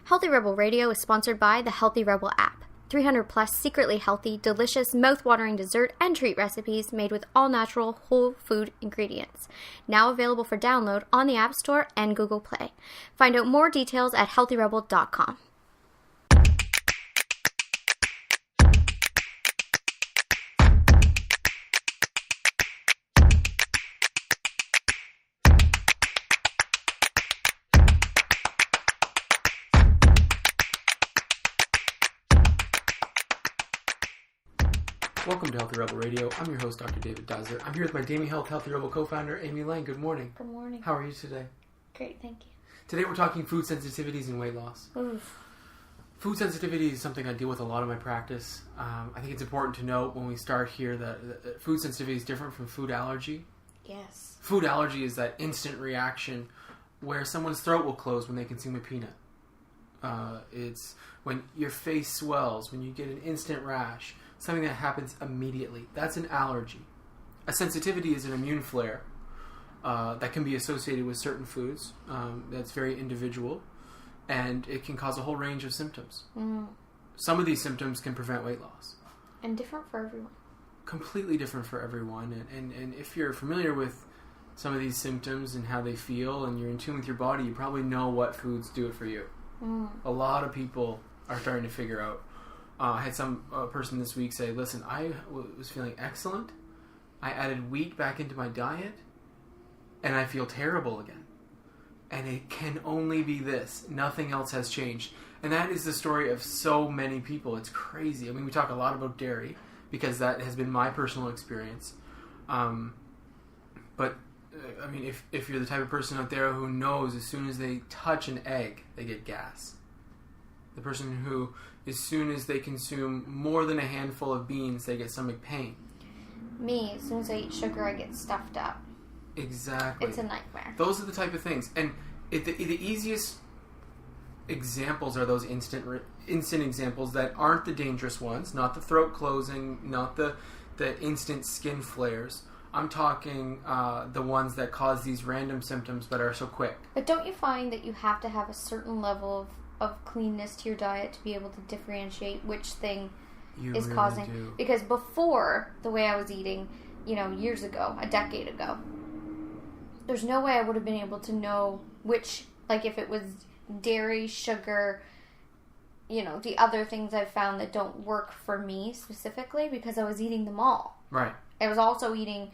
Healthy Rebel Radio is sponsored by the Healthy Rebel app. 300 plus secretly healthy, delicious, mouth-watering dessert and treat recipes made with all-natural, whole food ingredients. Now available for download on the App Store and Google Play. Find out more details at healthyrebel.com. Welcome to Healthy Rebel Radio. I'm your host, Dr. David Dazzler. I'm here with my Damie Health Healthy Rebel co-founder, Amy Lang. Good morning. Good morning. How are you today? Great, thank you. Today we're talking food sensitivities and weight loss. Oof. Food sensitivity is something I deal with a lot in my practice. I think it's important to note when we start here that food sensitivity is different from food allergy. Yes. Food allergy is that instant reaction where someone's throat will close when they consume a peanut. It's when your face swells, when you get an instant rash. Something that happens immediately. That's an allergy. A sensitivity is an immune flare that can be associated with certain foods. That's very individual. And it can cause a whole range of symptoms. Mm. Some of these symptoms can prevent weight loss. And different for everyone. Completely different for everyone. And if you're familiar with some of these symptoms and how they feel and you're in tune with your body, you probably know what foods do it for you. Mm. A lot of people are starting to figure out. I had some person this week say, listen, I was feeling excellent. I added wheat back into my diet, and I feel terrible again. And it can only be this. Nothing else has changed. And that is the story of so many people. It's crazy. I mean, we talk a lot about dairy, because that has been my personal experience. But, I mean, if you're the type of person out there who knows as soon as they touch an egg, they get gas. The person who, as soon as they consume more than a handful of beans, they get stomach pain. Me, as soon as I eat sugar, I get stuffed up. Exactly. It's a nightmare. Those are the type of things. And the easiest examples are those instant examples that aren't the dangerous ones, not the throat closing, not the instant skin flares. I'm talking the ones that cause these random symptoms but are so quick. But don't you find that you have to have a certain level of cleanness to your diet to be able to differentiate which thing is really causing? Do. Because before, the way I was eating, years ago, a decade ago, there's no way I would have been able to know which, like if it was dairy, sugar, the other things I've found that don't work for me specifically, because I was eating them all. Right. I was also eating,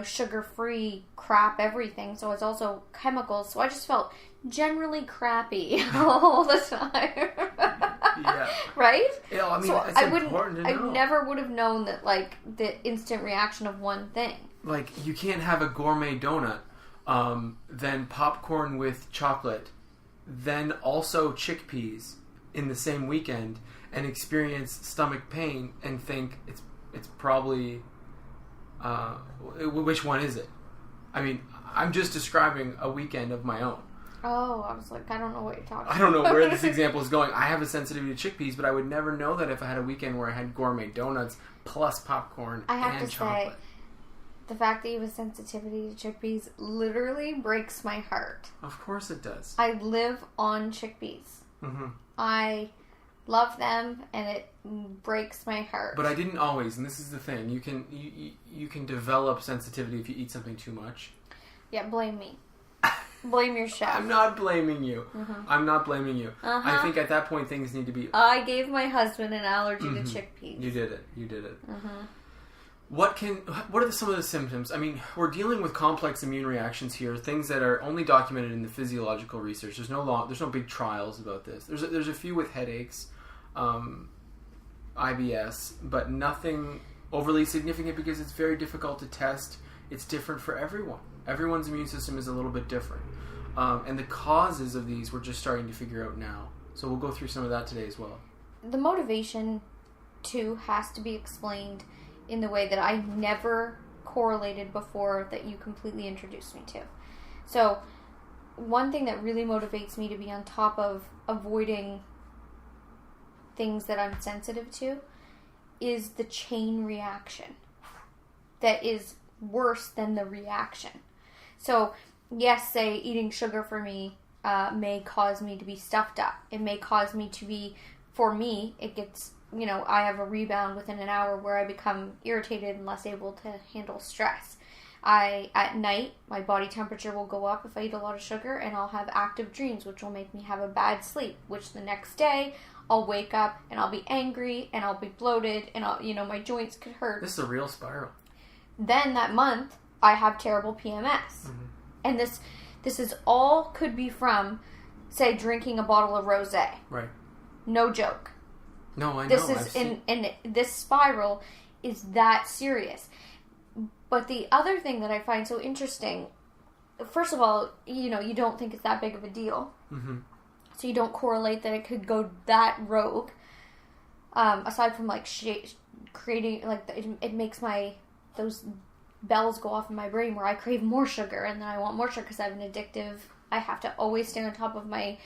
sugar-free crap, everything. So it's also chemicals. So I just felt generally crappy all the time. Yeah. Right? Yeah, I mean, so it's important to know. I never would have known that, like, the instant reaction of one thing. Like, you can't have a gourmet donut, then popcorn with chocolate, then also chickpeas in the same weekend, and experience stomach pain and think it's probably... which one is it? I mean, I'm just describing a weekend of my own. Oh, I was like, I don't know what you're talking about. I don't know where this example is going. I have a sensitivity to chickpeas, but I would never know that if I had a weekend where I had gourmet donuts plus popcorn and chocolate. I have to say, the fact that you have a sensitivity to chickpeas literally breaks my heart. Of course it does. I live on chickpeas. Mm-hmm. I love them, and it breaks my heart. But I didn't always, and this is the thing. You can develop sensitivity if you eat something too much. Yeah, blame me. Blame your chef. I'm not blaming you. Mm-hmm. I'm not blaming you. Uh-huh. I think at that point things need to be... I gave my husband an allergy to chickpeas. You did it. Mm-hmm. What are some of the symptoms? I mean, we're dealing with complex immune reactions here, things that are only documented in the physiological research. There's no big trials about this. There's a few with headaches, IBS, but nothing overly significant because it's very difficult to test. It's different for everyone. Everyone's immune system is a little bit different. And the causes of these we're just starting to figure out now. So we'll go through some of that today as well. The motivation, too, has to be explained in the way that I never correlated before that you completely introduced me to. So, one thing that really motivates me to be on top of avoiding things that I'm sensitive to is the chain reaction that is worse than the reaction. So, yes, say eating sugar for me may cause me to be stuffed up. It may cause me to be, for me, it gets, I have a rebound within an hour where I become irritated and less able to handle stress. At night, my body temperature will go up if I eat a lot of sugar, and I'll have active dreams, which will make me have a bad sleep, which the next day, I'll wake up and I'll be angry and I'll be bloated and my joints could hurt. This is a real spiral. Then that month, I have terrible PMS. Mm-hmm. And this is all could be from, say, drinking a bottle of rosé. Right. No joke. No, I know. This is and this spiral is that serious. But the other thing that I find so interesting, first of all, you don't think it's that big of a deal. Mm-hmm. So you don't correlate that it could go that rogue. Aside from creating, it makes those bells go off in my brain where I crave more sugar and then I want more sugar because I have an addictive, I have to always stay on top of my,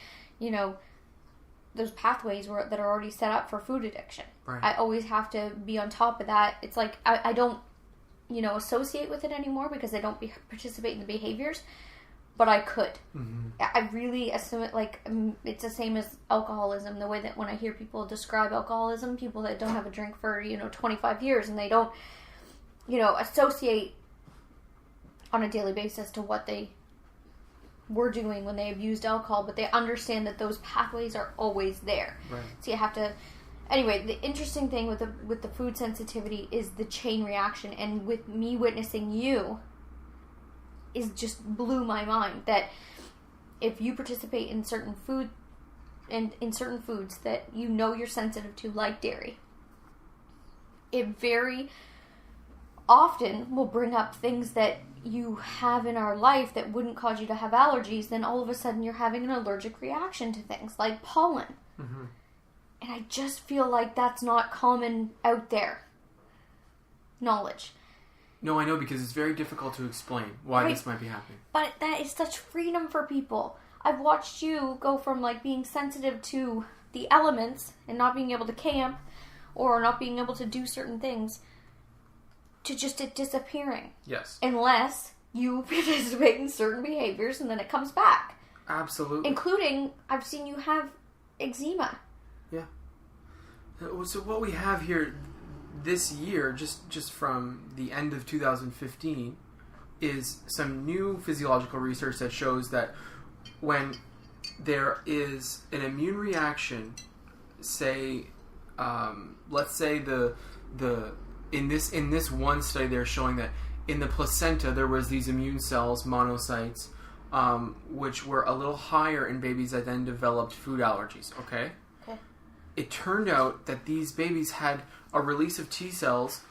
those pathways that are already set up for food addiction. Right. I always have to be on top of that. It's like I don't, associate with it anymore because I don't participate in the behaviors, but I could. Mm-hmm. I really assume it it's the same as alcoholism. The way that when I hear people describe alcoholism, people that don't have a drink for 25 years and they don't associate on a daily basis to what they were doing when they abused alcohol, but they understand that those pathways are always there. Right. So you have to. Anyway, the interesting thing with the food sensitivity is the chain reaction, and with me witnessing you, is just blew my mind that if you participate in certain food and in certain foods that you're sensitive to, like dairy, it very often will bring up things that you have in our life that wouldn't cause you to have allergies. Then all of a sudden you're having an allergic reaction to things like pollen. Mm-hmm. And I just feel like that's not common out there knowledge. No, I know, because it's very difficult to explain why this might be happening. But that is such freedom for people. I've watched you go from being sensitive to the elements and not being able to camp or not being able to do certain things to just it disappearing. Yes. Unless you participate in certain behaviors and then it comes back. Absolutely. Including, I've seen you have eczema. Yeah. So what we have here this year, just from the end of 2015, is some new physiological research that shows that when there is an immune reaction, say, let's say in this one study they're showing that in the placenta there was these immune cells, monocytes, which were a little higher in babies that then developed food allergies. Okay. It turned out that these babies had a release of T cells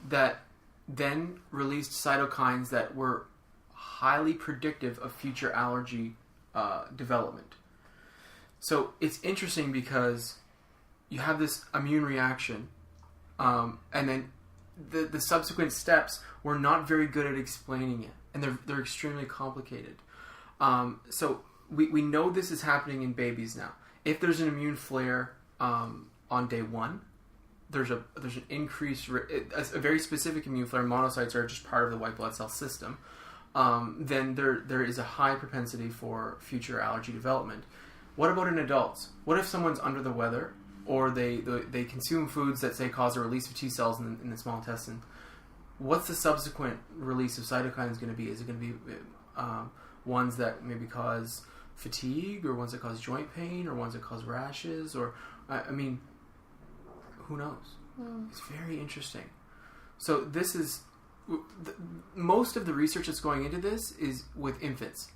that then released cytokines that were highly predictive of future allergy development. So it's interesting because you have this immune reaction, and then the subsequent steps were not very good at explaining it, and they're extremely complicated. So we know this is happening in babies now. If there's an immune flare on day one, there's an increased a very specific immune flare. Monocytes are just part of the white blood cell system. Then there is a high propensity for future allergy development. What about in adults? What if someone's under the weather, or they consume foods that say cause a release of T cells in the small intestine? What's the subsequent release of cytokines going to be? Is it going to be ones that maybe cause fatigue, or ones that cause joint pain, or ones that cause rashes, or who knows? It's very interesting. So this is most of the research that's going into this is with infants.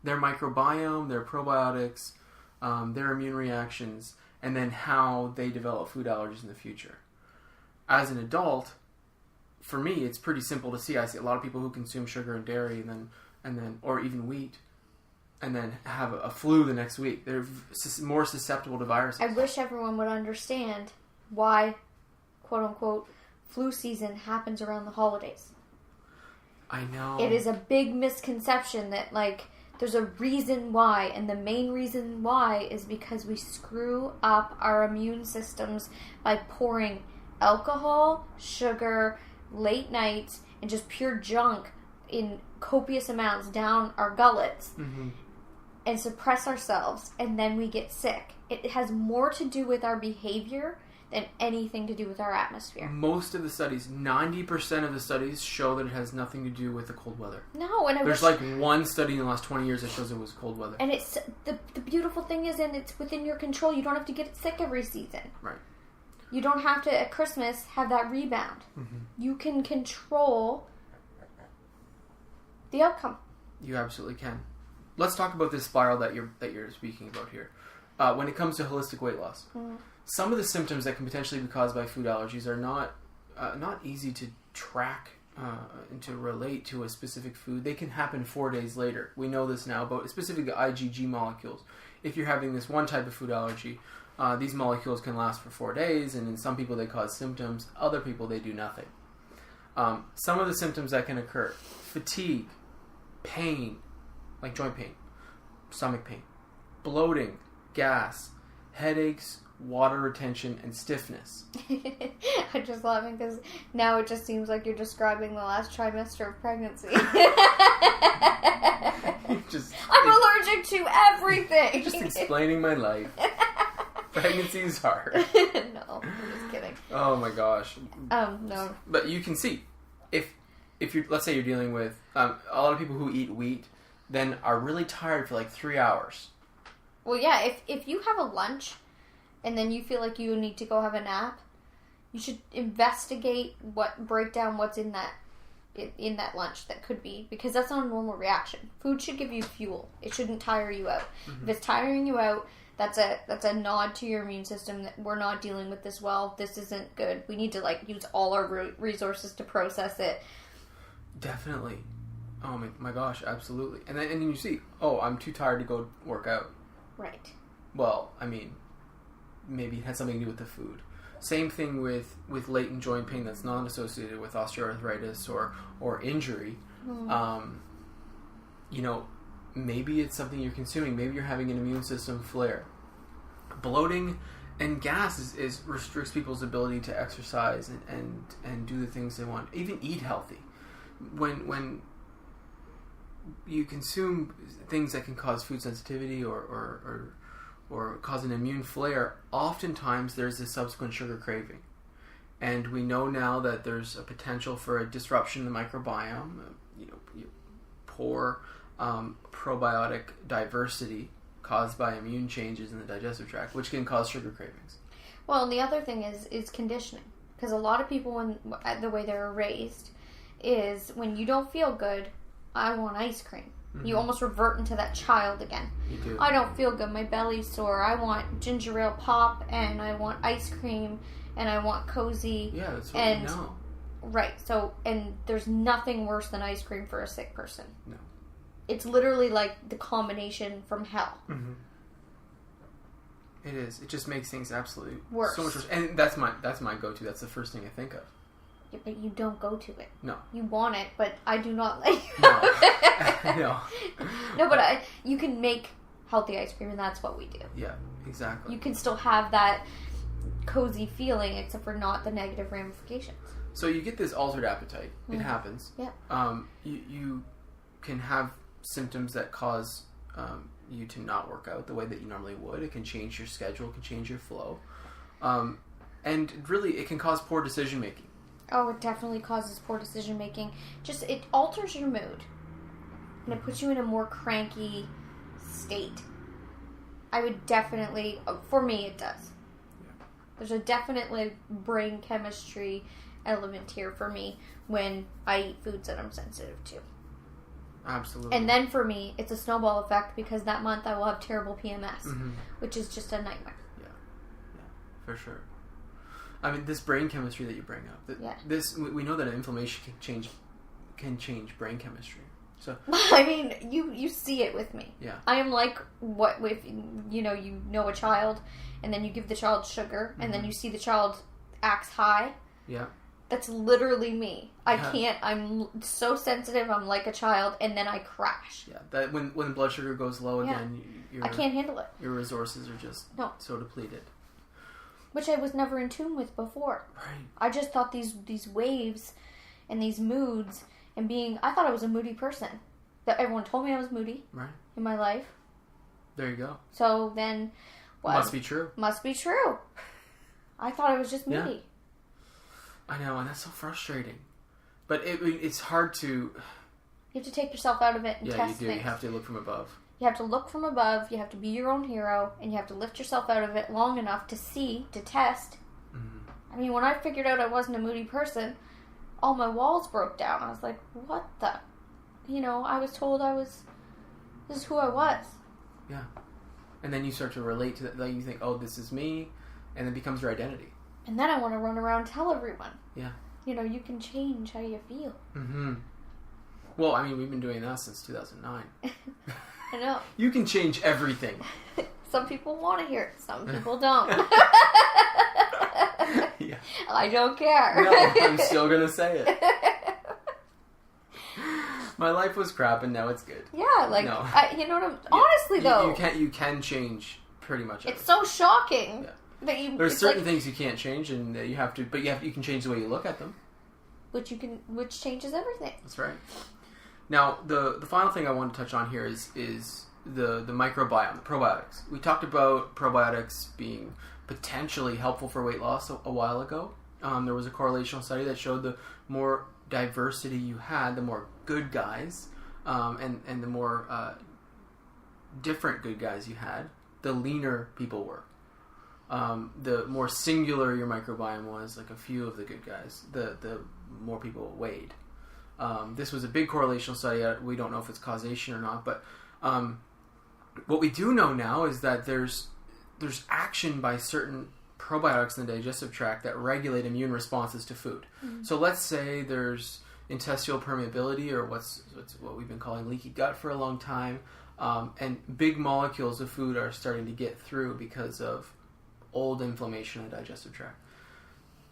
Their microbiome, their probiotics, their immune reactions, and then how they develop food allergies in the future. As an adult, for me, it's pretty simple to see. I see a lot of people who consume sugar and dairy, and then or even wheat, and then have a flu the next week. They're more susceptible to viruses. I wish everyone would understand why, quote unquote, flu season happens around the holidays. I know. It is a big misconception that, there's a reason why, and the main reason why is because we screw up our immune systems by pouring alcohol, sugar, late nights, and just pure junk in copious amounts down our gullets. Mm-hmm. and suppress ourselves, and then we get sick. It has more to do with our behavior than anything to do with our atmosphere. Most of the studies, 90% of the studies, show that it has nothing to do with the cold weather. No, and there's like one study in the last 20 years that shows it was cold weather. And it's the beautiful thing is, and it's within your control. You don't have to get sick every season. Right. You don't have to at Christmas have that rebound. Mm-hmm. You can control the outcome. You absolutely can. Let's talk about this spiral that you're speaking about here. When it comes to holistic weight loss, some of the symptoms that can potentially be caused by food allergies are not easy to track and to relate to a specific food. They can happen 4 days later. We know this now about specifically IgG molecules. If you're having this one type of food allergy, these molecules can last for 4 days, and in some people they cause symptoms. Other people they do nothing. Some of the symptoms that can occur: fatigue, pain, like joint pain, stomach pain, bloating, gas, headaches, water retention, and stiffness. I'm just laughing because now it just seems like you're describing the last trimester of pregnancy. I'm allergic to everything. Just explaining my life. Pregnancy is hard. No, I'm just kidding. Oh my gosh. No. But you can see, if you're, let's say you're dealing with a lot of people who eat wheat, then are really tired for like 3 hours. Well, yeah, if you have a lunch and then you feel like you need to go have a nap, you should investigate break down what's in that lunch that could be, because that's not a normal reaction. Food should give you fuel. It shouldn't tire you out. Mm-hmm. If it's tiring you out, that's a nod to your immune system that we're not dealing with this well. This isn't good. We need to use all our resources to process it. Definitely. Oh my gosh, absolutely. And then you see, I'm too tired to go work out. Right. Well, I mean, maybe it had something to do with the food. Same thing with latent joint pain that's not associated with osteoarthritis or injury. Maybe it's something you're consuming. Maybe you're having an immune system flare. Bloating and gas restricts people's ability to exercise and do the things they want. Even eat healthy. When you consume things that can cause food sensitivity or cause an immune flare, oftentimes there's a subsequent sugar craving. And we know now that there's a potential for a disruption in the microbiome, poor probiotic diversity caused by immune changes in the digestive tract, which can cause sugar cravings. Well, and the other thing is conditioning. Because a lot of people, the way they're raised, is when you don't feel good, I want ice cream. Mm-hmm. You almost revert into that child again. You do. I don't feel good. My belly's sore. I want ginger ale pop, and I want ice cream, and I want cozy. Yeah, that's what we know. Right. So, and there's nothing worse than ice cream for a sick person. No. It's literally like the combination from hell. Mm-hmm. It is. It just makes things absolutely worse. So much worse. And that's my go-to. That's the first thing I think of. Yeah, but you don't go to it. No. You want it, but I do not let you. No. No, but you can make healthy ice cream, and that's what we do. Yeah, exactly. You can still have that cozy feeling, except for not the negative ramifications. So you get this altered appetite. Mm-hmm. It happens. Yeah. You can have symptoms that cause you to not work out the way that you normally would. It can change your schedule. It can change your flow. And really, it can cause poor decision making. Oh, it definitely causes poor decision making. Just, it alters your mood. And it puts you in a more cranky state. I would definitely, for me it does. Yeah. There's a definitely brain chemistry element here for me when I eat foods that I'm sensitive to. Absolutely. And then for me, it's a snowball effect, because that month I will have terrible PMS, mm-hmm. which is just a nightmare. Yeah, for sure. I mean, this brain chemistry that you bring up. We know that inflammation can change brain chemistry. So I mean, you see it with me. Yeah. I am like if you know a child, and then you give the child sugar, and mm-hmm. then you see the child acts high. Yeah. That's literally me. I can't. I'm so sensitive. I'm like a child, and then I crash. Yeah. That when blood sugar goes low again, I can't handle it. Your resources are just so depleted. Which I was never in tune with before. Right. I just thought these waves and these moods and I thought I was a moody person. That everyone told me I was moody in my life. There you go. So then, what? Must be true. Must be true. I thought it was just me. Yeah. I know, and that's so frustrating. But it's hard to... You have to take yourself out of it and test things. Yeah, you do. things. You have to look from above. You have to look from above. You have to be your own hero. And you have to lift yourself out of it long enough to see, to test. Mm-hmm. I mean, when I figured out I wasn't a moody person, all my walls broke down. I was like, what the... I was told this is who I was. Yeah. And then you start to relate to that. Like you think, oh, this is me. And it becomes your identity. And then I want to run around and tell everyone. Yeah. You can change how you feel. Mm-hmm. Well, I mean, we've been doing that since 2009. I know. You can change everything. Some people want to hear it. Some people don't. Yeah. I don't care. No, I'm still going to say it. My life was crap and now it's good. Yeah, no. You know what I'm... Honestly, though. You can change pretty much everything. It's so shocking. Yeah. There's certain things you can't change, and you have to. But you can change the way you look at them, which changes everything. That's right. Now, the final thing I want to touch on here is the microbiome, the probiotics. We talked about probiotics being potentially helpful for weight loss a while ago. There was a correlational study that showed the more diversity you had, the more good guys, and the more different good guys you had, the leaner people were. The more singular your microbiome was, like a few of the good guys, the more people weighed. This was a big correlational study. We don't know if it's causation or not, but what we do know now is that there's action by certain probiotics in the digestive tract that regulate immune responses to food. Mm-hmm. So let's say there's intestinal permeability, or what we've been calling leaky gut for a long time, and big molecules of food are starting to get through because of old inflammation in the digestive tract.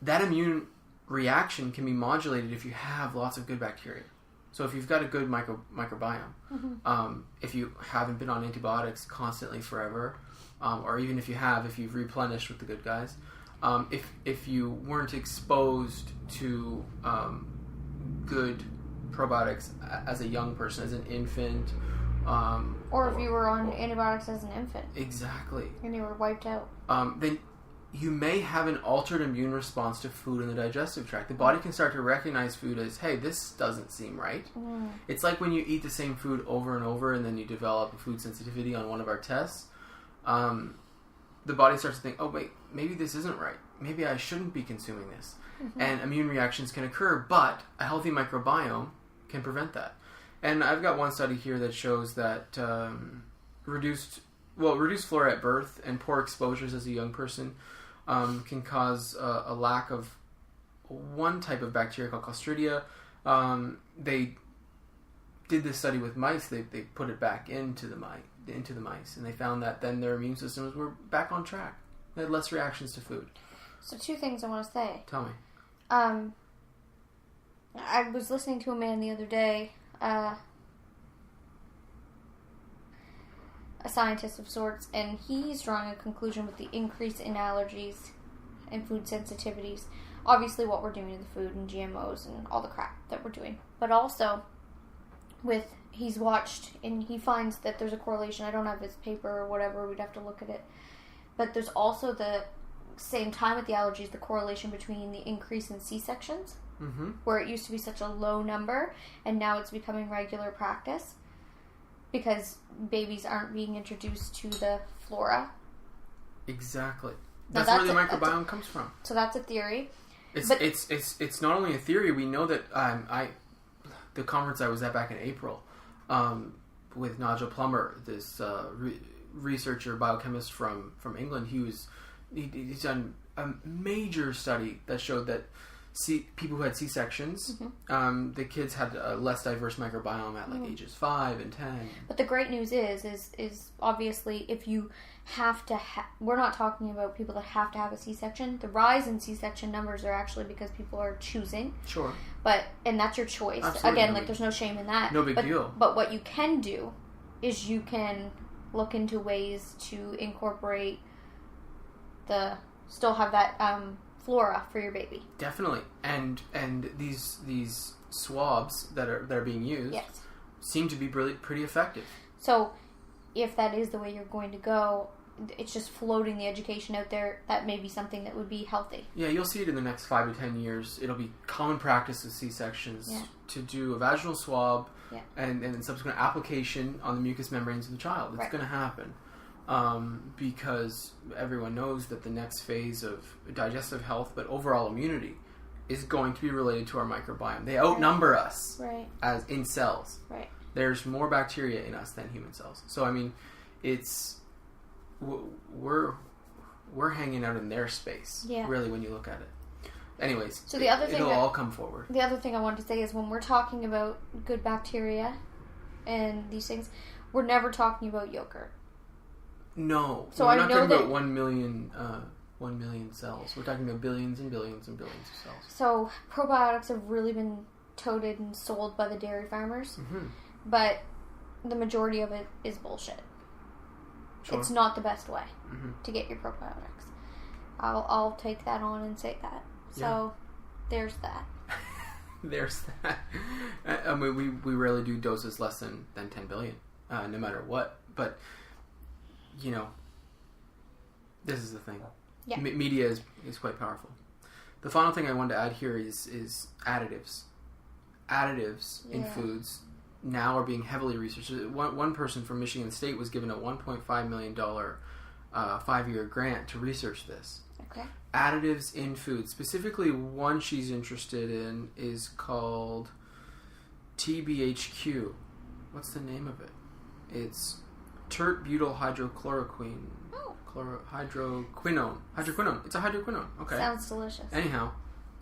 That immune reaction can be modulated if you have lots of good bacteria. So if you've got a good microbiome, mm-hmm. If you haven't been on antibiotics constantly forever, or even if you've replenished with the good guys, if you weren't exposed to good probiotics as a young person, as an infant, or if you were on antibiotics as an infant. Exactly. And you were wiped out. Then you may have an altered immune response to food in the digestive tract. The body can start to recognize food as, hey, this doesn't seem right. Mm. It's like when you eat the same food over and over and then you develop a food sensitivity on one of our tests. The body starts to think, oh, wait, maybe this isn't right. Maybe I shouldn't be consuming this. Mm-hmm. And immune reactions can occur, but a healthy microbiome can prevent that. And I've got one study here that shows that reduced flora at birth and poor exposures as a young person can cause a lack of one type of bacteria called Clostridia. They did this study with mice. They put it back into the mice, and they found that then their immune systems were back on track. They had less reactions to food. So 2 things I want to say. Tell me. I was listening to a man the other day, a scientist of sorts, and he's drawing a conclusion with the increase in allergies and food sensitivities. Obviously what we're doing to the food and GMOs and all the crap that we're doing. But also, he's watched, and he finds that there's a correlation. I don't have his paper or whatever, we'd have to look at it. But there's also the same time with the allergies, the correlation between the increase in C-sections, mm-hmm. where it used to be such a low number, and now it's becoming regular practice because babies aren't being introduced to the flora. Exactly. That's where the microbiome comes from. So that's a theory. It's not only a theory. We know that the conference I was at back in April with Nigel Plummer, this researcher, biochemist from England, he's done a major study that showed that people who had C-sections, mm-hmm. The kids had a less diverse microbiome at ages 5 and 10. But the great news is obviously if you have to we're not talking about people that have to have a C-section. The rise in C-section numbers are actually because people are choosing. Sure. And that's your choice. Absolutely. Again, there's no shame in that. No big deal. But what you can do is you can look into ways to incorporate still have that flora for your baby. Definitely. And these swabs that are being used, yes. seem to be pretty effective. So if that is the way you're going to go, it's just floating the education out there. That may be something that would be healthy. Yeah, you'll see it in the next 5 to 10 years. It'll be common practice with C-sections to do a vaginal swab and then subsequent application on the mucous membranes of the child. It's going to happen. Because everyone knows that the next phase of digestive health, but overall immunity, is going to be related to our microbiome. They outnumber us as in cells. Right. There's more bacteria in us than human cells. So I mean, we're hanging out in their space. Really, when you look at it. Anyways, so the other thing it'll all come forward. The other thing I wanted to say is when we're talking about good bacteria and these things, we're never talking about yogurt. No. So we're not talking about 1 million cells. We're talking about billions and billions and billions of cells. So probiotics have really been toted and sold by the dairy farmers, but the majority of it is bullshit. Sure. It's not the best way to get your probiotics. I'll take that on and say that. So there's that. There's that. I mean, we rarely do doses less than 10 billion, no matter what. But, you know, this is the thing. Yeah. Media is quite powerful. The final thing I wanted to add here is additives. Additives in foods now are being heavily researched. One person from Michigan State was given a $1.5 million 5-year grant to research this. Okay. Additives in food. Specifically, one she's interested in is called TBHQ. What's the name of it? It's tert-butyl hydrochloroquine. Oh. Hydroquinone. It's a hydroquinone. Okay. Sounds delicious. Anyhow,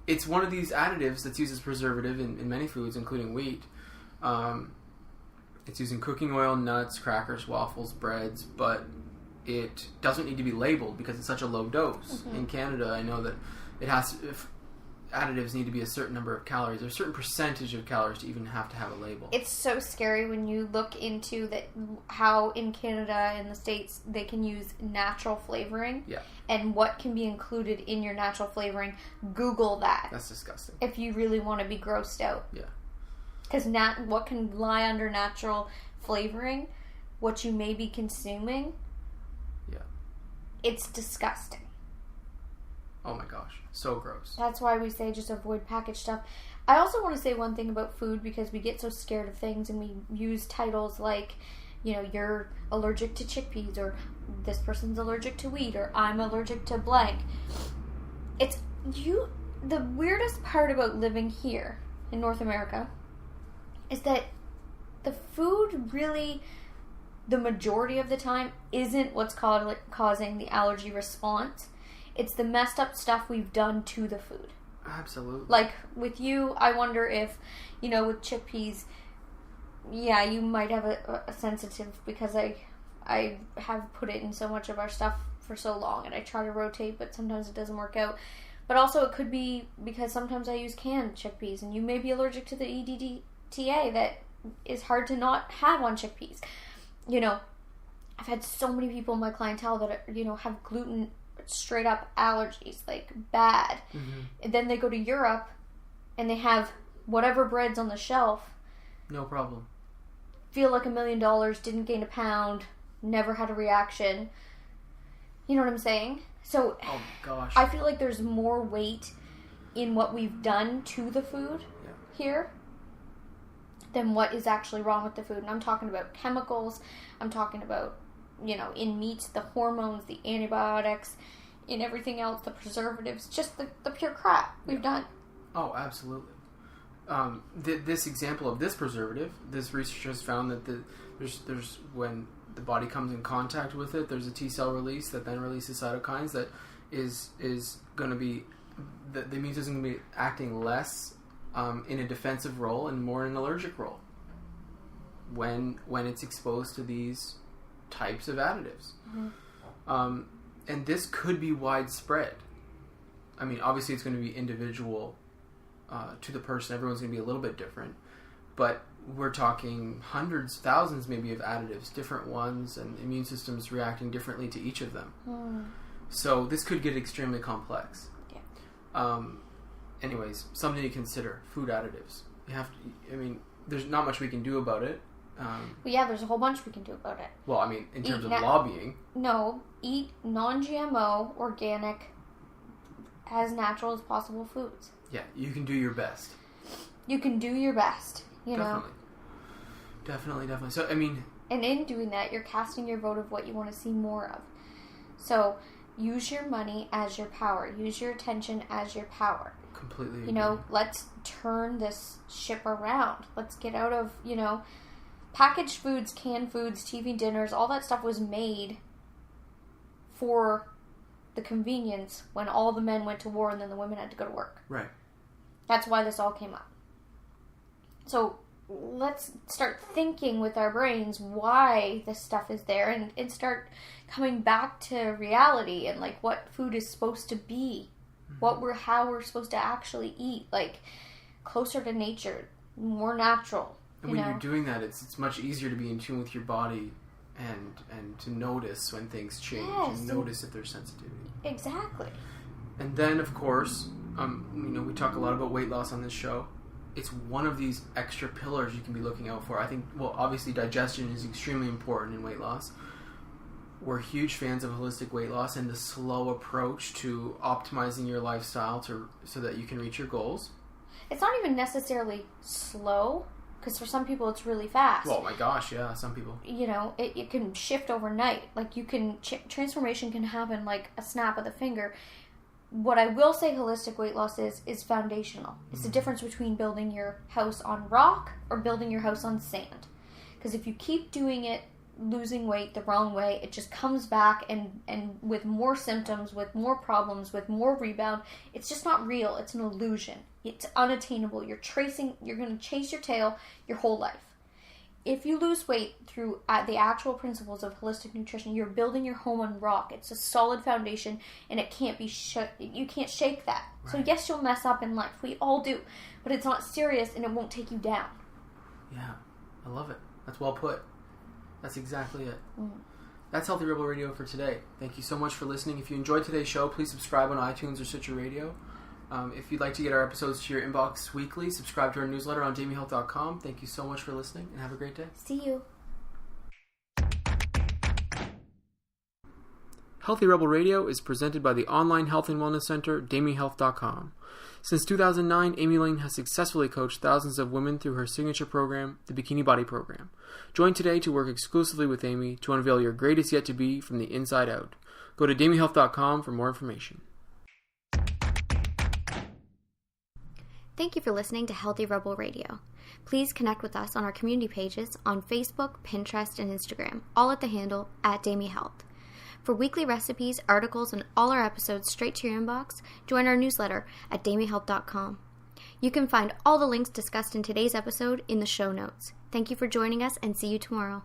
it's one of these additives that's used as preservative in many foods, including wheat. It's used in cooking oil, nuts, crackers, waffles, breads, but it doesn't need to be labeled because it's such a low dose. In Canada, I know that it has additives need to be a certain number of calories or a certain percentage of calories to even have to have a label. It's so scary when you look into that how in Canada and the States they can use natural flavoring and what can be included in your natural flavoring. Google that. That's disgusting. If you really want to be grossed out. Yeah. Because what can lie under natural flavoring, what you may be consuming, it's disgusting. Oh my gosh, so gross. That's why we say just avoid packaged stuff. I also want to say one thing about food because we get so scared of things and we use titles like, you know, you're allergic to chickpeas or this person's allergic to wheat or I'm allergic to blank. The weirdest part about living here in North America is that the food really, the majority of the time, isn't what's causing the allergy response. It's the messed up stuff we've done to the food. Absolutely. Like, with you, I wonder if, you know, with chickpeas, you might have a sensitive, because I have put it in so much of our stuff for so long, and I try to rotate, but sometimes it doesn't work out. But also, it could be because sometimes I use canned chickpeas, and you may be allergic to the EDTA that is hard to not have on chickpeas. You know, I've had so many people in my clientele that, you know, have gluten straight up allergies, like bad. And then they go to Europe and they have whatever breads on the shelf. No problem. Feel like $1 million, didn't gain a pound, never had a reaction. You know what I'm saying? So, oh my gosh. I feel like there's more weight in what we've done to the food here than what is actually wrong with the food. And I'm talking about chemicals. I'm talking about, you know, in meats, the hormones, the antibiotics, in everything else, the preservatives, just the pure crap we've done. Oh, absolutely. This example of this preservative, this research has found that there's when the body comes in contact with it, there's a T cell release that then releases cytokines that is going to be, the immune system is going to be acting less in a defensive role and more in an allergic role when it's exposed to these types of additives. And this could be widespread. I mean, obviously it's going to be individual to the person. Everyone's going to be a little bit different. But we're talking hundreds, thousands maybe of additives, different ones, and immune systems reacting differently to each of them. So this could get extremely complex. Anyways, something to consider, food additives. You have to, I mean, there's not much we can do about it. Yeah, there's a whole bunch we can do about it. Well, I mean, in terms of lobbying. No, eat non-GMO, organic, as natural as possible foods. Yeah, you can do your best. You can do your best, you know? Definitely. So, I mean... And in doing that, you're casting your vote of what you want to see more of. So, use your money as your power. Use your attention as your power. Completely agree. You know, let's turn this ship around. Let's get out of, you know... Packaged foods, canned foods, TV dinners, all that stuff was made for the convenience when all the men went to war and then the women had to go to work. Right. That's why this all came up. So let's start thinking with our brains why this stuff is there and start coming back to reality and like what food is supposed to be. How we're supposed to actually eat. Like closer to nature, more natural. And when you're doing that, it's much easier to be in tune with your body and to notice when things change and notice if there's sensitivity. Exactly. And then, of course, we talk a lot about weight loss on this show. It's one of these extra pillars you can be looking out for. I think, obviously digestion is extremely important in weight loss. We're huge fans of holistic weight loss and the slow approach to optimizing your lifestyle so that you can reach your goals. It's not even necessarily slow. Because for some people, it's really fast. Oh my gosh, yeah, some people. You know, it can shift overnight. Like, transformation can happen like a snap of the finger. What I will say holistic weight loss is foundational. It's the difference between building your house on rock or building your house on sand. Because if you keep doing it, losing weight the wrong way, it just comes back and with more symptoms, with more problems, with more rebound. It's just not real. It's an illusion. It's unattainable. You're going to chase your tail your whole life. If you lose weight through the actual principles of holistic nutrition, you're building your home on rock. It's a solid foundation, and it can't be you can't shake that. Right. So yes, you'll mess up in life. We all do. But it's not serious, and it won't take you down. Yeah. I love it. That's well put. That's exactly it. That's Healthy Rebel Radio for today. Thank you so much for listening. If you enjoyed today's show, please subscribe on iTunes or Stitcher Radio. If you'd like to get our episodes to your inbox weekly, subscribe to our newsletter on damihealth.com. Thank you so much for listening, and have a great day. See you. Healthy Rebel Radio is presented by the online health and wellness center, damihealth.com. Since 2009, Amy Lane has successfully coached thousands of women through her signature program, the Bikini Body Program. Join today to work exclusively with Amy to unveil your greatest yet to be from the inside out. Go to damihealth.com for more information. Thank you for listening to Healthy Rebel Radio. Please connect with us on our community pages on Facebook, Pinterest, and Instagram, all at the handle @DamiHealth. For weekly recipes, articles, and all our episodes straight to your inbox, join our newsletter at damihealth.com. You can find all the links discussed in today's episode in the show notes. Thank you for joining us, and see you tomorrow.